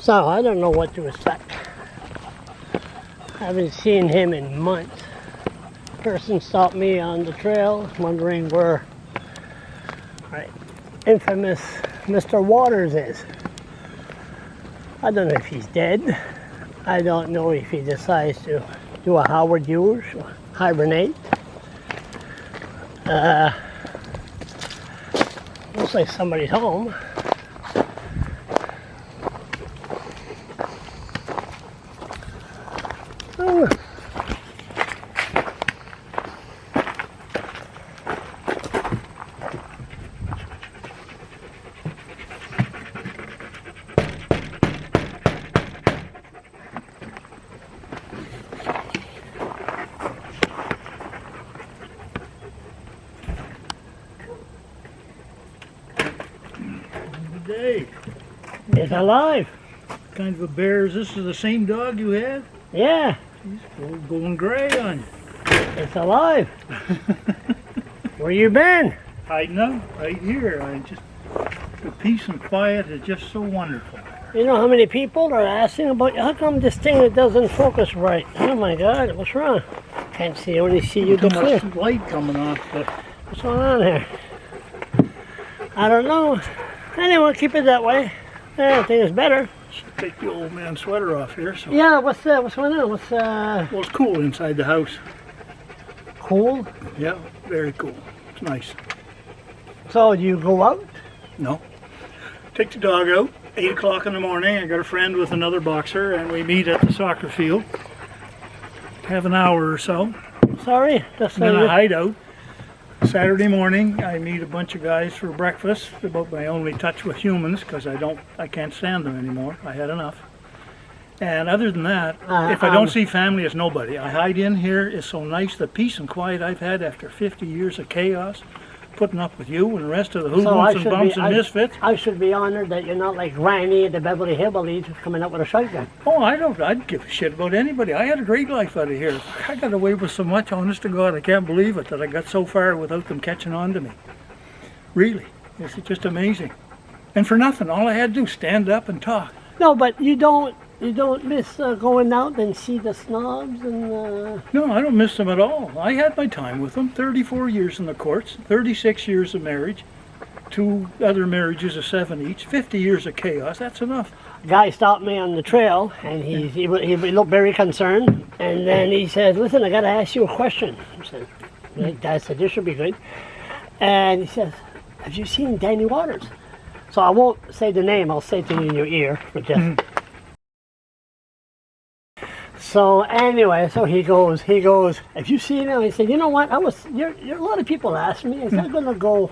So I don't know what to expect. I haven't seen him in months. Person stopped me on the trail wondering where infamous Mr. Watters is. I don't know if he's dead. I don't know if he decides to do a Howard Hughes or hibernate. Looks like somebody's home. Oh. Day. It's alive. What kind of a bear is this? Is the same dog you had? Yeah, He's going gray on you. it's alive. Where you been? Hiding out right here. The peace and quiet is just so wonderful. You know how many people are asking about you? How come this thing doesn't focus right? Oh my God, what's wrong? Can't see, I only see you Too clear. much light coming off. But What's going on here? I don't know. Anyway, keep it that way. Yeah, I think it's better. should take the old man sweater off here. So. Yeah, what's going on? Well, it's cool inside the house. Cool? Yeah, very cool. It's nice. So do you go out? No. Take the dog out. 8 o'clock in the morning. I got a friend with another boxer, and we meet at the soccer field. Have an hour or so. Sorry? That's And then I hide out. Saturday morning, I meet a bunch of guys for breakfast. About my only touch with humans, because I can't stand them anymore. I had enough. And other than that, if I don't see family, it's nobody. I hide in here. It's so nice. The peace and quiet I've had after 50 years of chaos, putting up with you and the rest of the hoodlums and bums and misfits. I should be honored that you're not like Granny at the Beverly Hillbillies coming up with a shotgun. Oh, I'd give a shit about anybody. I had a great life out of here. I got away with so much, honest to God, I can't believe it, that I got so far without them catching on to me. Really. It's just amazing. And for nothing, all I had to do was stand up and talk. No, but you don't miss going out and see the snobs and... No, I don't miss them at all. I had my time with them. 34 years in the courts, 36 years of marriage, 2 other marriages of 7 each, 50 years of chaos. That's enough. Guy stopped me on the trail, and he looked very concerned, and then he said, "Listen, I got to ask you a question." I said, "I said, this should be good." And he says, "Have you seen Danny Watters?" So I won't say the name. I'll say it to you in your ear, but just... So anyway, so he goes, "Have you seen him?" I said, "You know what? A lot of people ask me. I said, I'm gonna go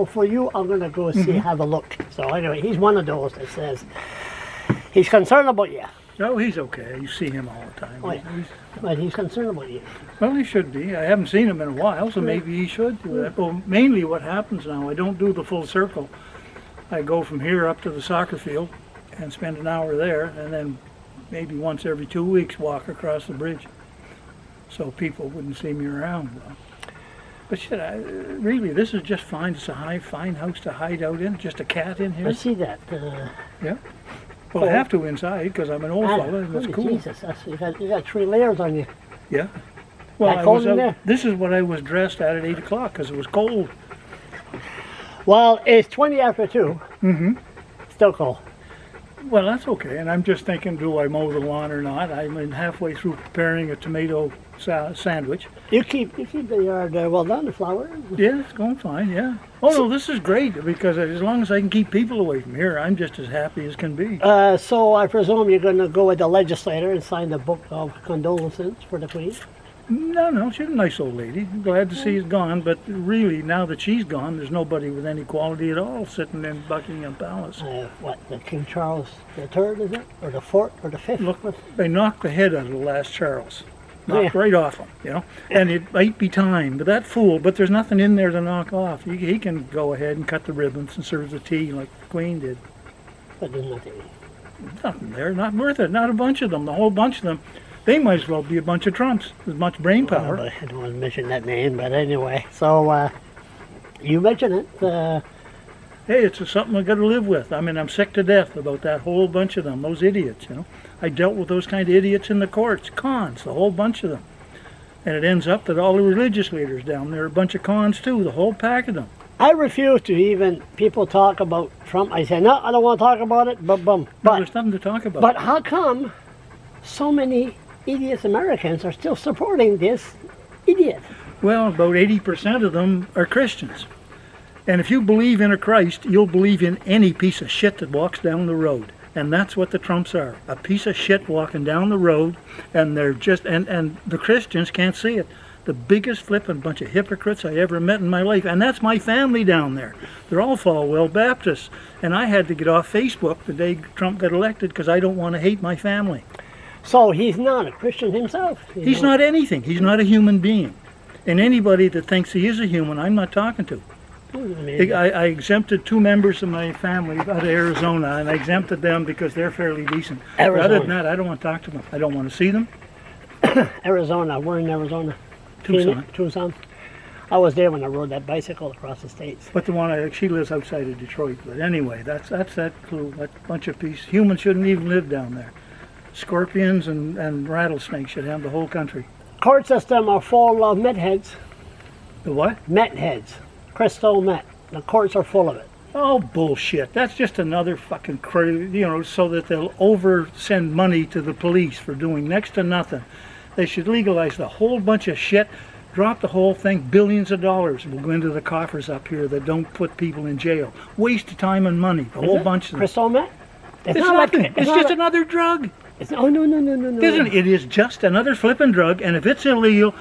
for you. I'm gonna go see, have a look." So anyway, he's one of those that says he's concerned about you. No, he's okay. You see him all the time. Oh, yeah. But he's concerned about you. Well, he should be. I haven't seen him in a while, so maybe he should do that. Well, mainly what happens now, I don't do the full circle. I go from here up to the soccer field and spend an hour there, and then maybe once every 2 weeks walk across the bridge, so people wouldn't see me around. But shit, really, this is just fine. It's a fine house to hide out in. Just a cat in here. I see that. Yeah. Well, I have to inside because I'm an old fella, and it's cool. Jesus, you got 3 layers on you. Yeah. Well, That cold in there? This is what I was dressed at 8 o'clock because it was cold. Well, it's 20 after 2. Mm-hmm. Still cold. Well, that's okay, and I'm just thinking, do I mow the lawn or not? I'm halfway through preparing a tomato sandwich. You keep the yard well done, the flowers. Yeah, it's going fine, yeah. Oh, no, this is great, because as long as I can keep people away from here, I'm just as happy as can be. So I presume you're going to go with the legislator and sign the book of condolences for the Queen? No, she's a nice old lady. Glad to see she's gone, but really, now that she's gone, there's nobody with any quality at all sitting in Buckingham Palace. What, the King Charles III, is it? Or the 4th, or the 5th? Look, they knocked the head out of the last Charles. Knocked right off him, you know. And it might be time, but that fool, but there's nothing in there to knock off. He can go ahead and cut the ribbons and serve the tea like the Queen did. But there's nothing. Nothing there, not worth it. Not a bunch of them, the whole bunch of them. They might as well be a bunch of Trumps. There's much brain power. Well, I don't want to mention that name, but anyway. So, you mentioned it. hey, it's something I got to live with. I mean, I'm sick to death about that whole bunch of them, those idiots, you know. I dealt with those kind of idiots in the courts, cons, the whole bunch of them. And it ends up that all the religious leaders down there are a bunch of cons too, the whole pack of them. I refuse to even people talk about Trump. I say, no, I don't want to talk about it, but There's nothing to talk about. But how come so many idiots Americans are still supporting this idiot? Well, about 80% of them are Christians. And if you believe in a Christ, you'll believe in any piece of shit that walks down the road. And that's what the Trumps are. A piece of shit walking down the road, and they're just, and the Christians can't see it. The biggest flipping bunch of hypocrites I ever met in my life. And that's my family down there. They're all Falwell Baptists. And I had to get off Facebook the day Trump got elected because I don't want to hate my family. So he's not a Christian himself. He's not anything. He's not a human being. And anybody that thinks he is a human, I'm not talking to. I exempted 2 members of my family out of Arizona, and I exempted them because they're fairly decent. But other than that, I don't want to talk to them. I don't want to see them. Arizona, we're in Arizona. Tucson. I was there when I rode that bicycle across the states. But the one, she lives outside of Detroit. But anyway, that's that clue. That bunch of peace. Humans shouldn't even live down there. Scorpions and rattlesnakes should have the whole country. Court system are full of met heads. The what? Met heads. Crystal met. The courts are full of it. Oh, bullshit. That's just another fucking so that they'll send money to the police for doing next to nothing. They should legalize the whole bunch of shit, drop the whole thing, billions of dollars will go into the coffers up here that don't put people in jail. Waste of time and money, the whole bunch of them. Crystal met? It's nothing. It's just another drug. Oh, no. It is just another flipping drug, and if it's illegal,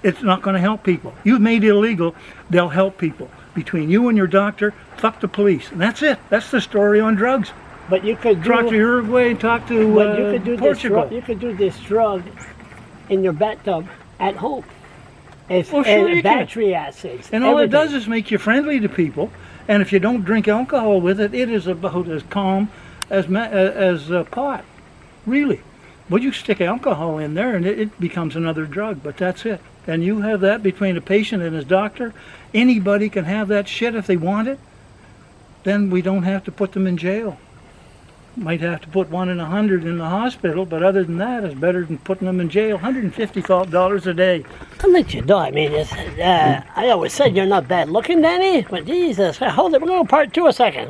it's not going to help people. You've made it illegal, they'll help people. Between you and your doctor, fuck the police. And that's it. That's the story on drugs. But you could talk to Uruguay, talk to Portugal. You could do this drug in your bathtub at home. It's sure battery acids. And all it does is make you friendly to people. And if you don't drink alcohol with it, it is about as calm as pot. Really. But you stick alcohol in there and it becomes another drug, but that's it. And you have that between a patient and his doctor. Anybody can have that shit if they want it. Then we don't have to put them in jail. Might have to put 1 in 100 in the hospital, but other than that, it's better than putting them in jail. $150 a day. I'll let you know. I mean, I always said you're not bad looking, Danny, but Jesus, hold it. We're going to part 2 a second.